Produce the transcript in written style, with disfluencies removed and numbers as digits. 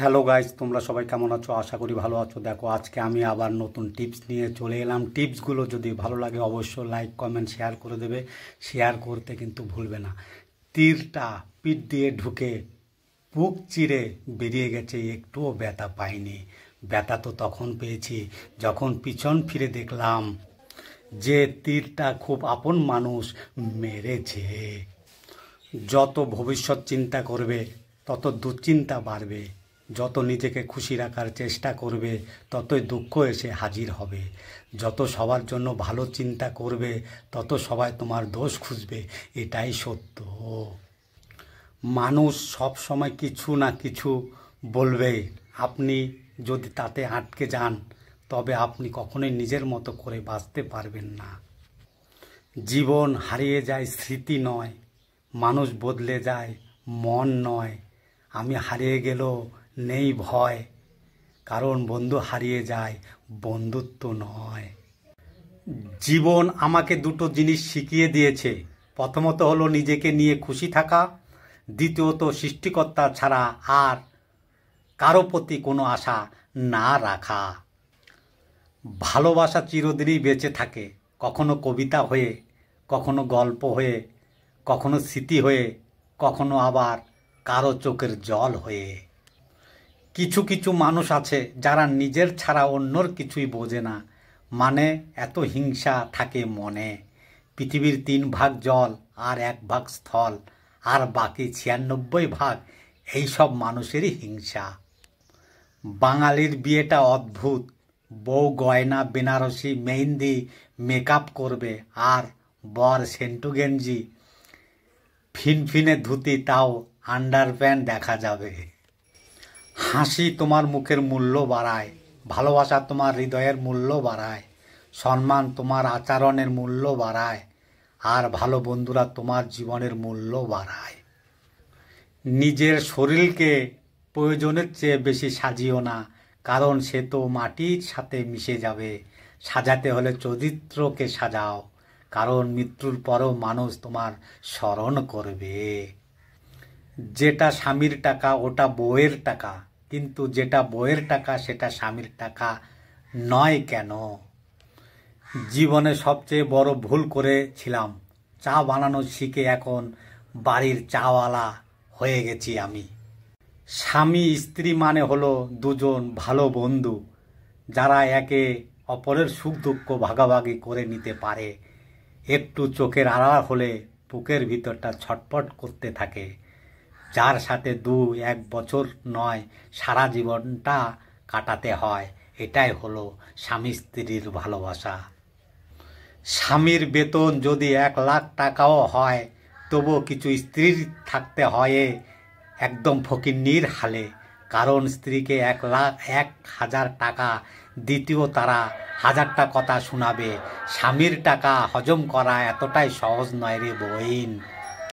Hello guys, তোমরা সবাই কেমন আছো? আশা করি ভালো আছো। দেখো, আজকে আমি আবার নতুন টিপস নিয়ে চলে এলাম। টিপসগুলো যদি ভালো লাগে অবশ্যই লাইক কমেন্ট শেয়ার করে দেবে। শেয়ার করতে কিন্তু ভুলবে না। তীরটা পিঠ দিয়ে ঢুকে বুক চিরে বেরিয়ে গেছে, একটুও ব্যথা পাইনি। ব্যথা তো তখন পেয়েছি যখন পিছন ফিরে দেখলাম যে তীরটা খুব আপন মানুষ মেরেছে। যত ভবিষ্যৎ চিন্তা করবে তত দুশ্চিন্তা বাড়বে, যত নিজেকে খুশি রাখার চেষ্টা করবে ততই দুঃখ এসে হাজির হবে। যত সবার জন্য ভালো চিন্তা করবে তত সবাই তোমার দোষ খুঁজবে, এটাই সত্য। মানুষ সব সময় কিছু না কিছু বলবে, আপনি যদি তাতে আটকে যান তবে আপনি কখনোই নিজের মতো করে বাঁচতে পারবেন না। জীবন হারিয়ে যায় স্মৃতি নয়, মানুষ বদলে যায় মন নয়। আমি হারিয়ে গেলেও নেই ভয়, কারণ বন্ধু হারিয়ে যায়, বন্ধুত্ব নয়। জীবন আমাকে দুটো জিনিস শিখিয়ে দিয়েছে। প্রথমত হলো নিজেকে নিয়ে খুশি থাকা, দ্বিতীয়ত সৃষ্টিকর্তা ছাড়া আর কারো প্রতি কোনো আশা না রাখা। ভালোবাসা চিরদিনই বেঁচে থাকে, কখনো কবিতা হয়ে, কখনো গল্প হয়ে, কখনো স্মৃতি হয়ে, কখনো আবার কারো চোখের জল হয়ে। কিছু কিছু মানুষ আছে যারা নিজের ছাড়া অন্যর কিছুই বোঝে না, মানে এত হিংসা থাকে মনে। পৃথিবীর 3 ভাগ জল আর 1 ভাগ স্থল, আর বাকি 96 ভাগ এইসব মানুষেরই হিংসা। বাঙালির বিয়েটা অদ্ভুত। বউ গয়না বেনারসি মেহেন্দি মেকআপ করবে, আর বর সেন্টু গেঞ্জি ফিনফিনে ধুতি, তাও আন্ডারপ্যান্ট দেখা যাবে। হাসি তোমার মুখের মূল্য বাড়ায়, ভালোবাসা তোমার হৃদয়ের মূল্য বাড়ায়, সম্মান তোমার আচরণের মূল্য বাড়ায়, আর ভালো বন্ধুরা তোমার জীবনের মূল্য বাড়ায়। নিজের শরীরকে প্রয়োজনের চেয়ে বেশি সাজিও না, কারণ সে তো মাটির সাথে মিশে যাবে। সাজাতে হলে চরিত্রকে সাজাও, কারণ মৃত্যুর পরও মানুষ তোমার স্মরণ করবে। যেটা স্বামীর টাকা ওটা বউয়ের টাকা, কিন্তু যেটা বউয়ের টাকা সেটা স্বামীর টাকা নয় কেন? জীবনে সবচেয়ে বড় ভুল করেছিলাম, চা বানানো শিখে এখন বাড়ির চাওয়ালা হয়ে গেছি আমি। স্বামী স্ত্রী মানে হলো দুজন ভালো বন্ধু, যারা একে অপরের সুখ দুঃখ ভাগাভাগি করে নিতে পারে। একটু চোখের আড়াল হলে বুকের ভিতরটা ছটফট করতে থাকে। যার সাথে 2-1 বছর নয়, সারা জীবনটা কাটাতে হয়। এটাই হলো স্বামী স্ত্রীর ভালোবাসা। স্বামীর বেতন যদি 1 লাখ টাকাও হয়, তবুও কিছু স্ত্রীর থাকতে হয় একদম ফকিন্নির হালে, কারণ স্ত্রীকে 1,000 টাকা দ্বিতীয় তারা 1000টা কথা শোনাবে। স্বামীর টাকা হজম করা এতটাই সহজ নয় রে বইন।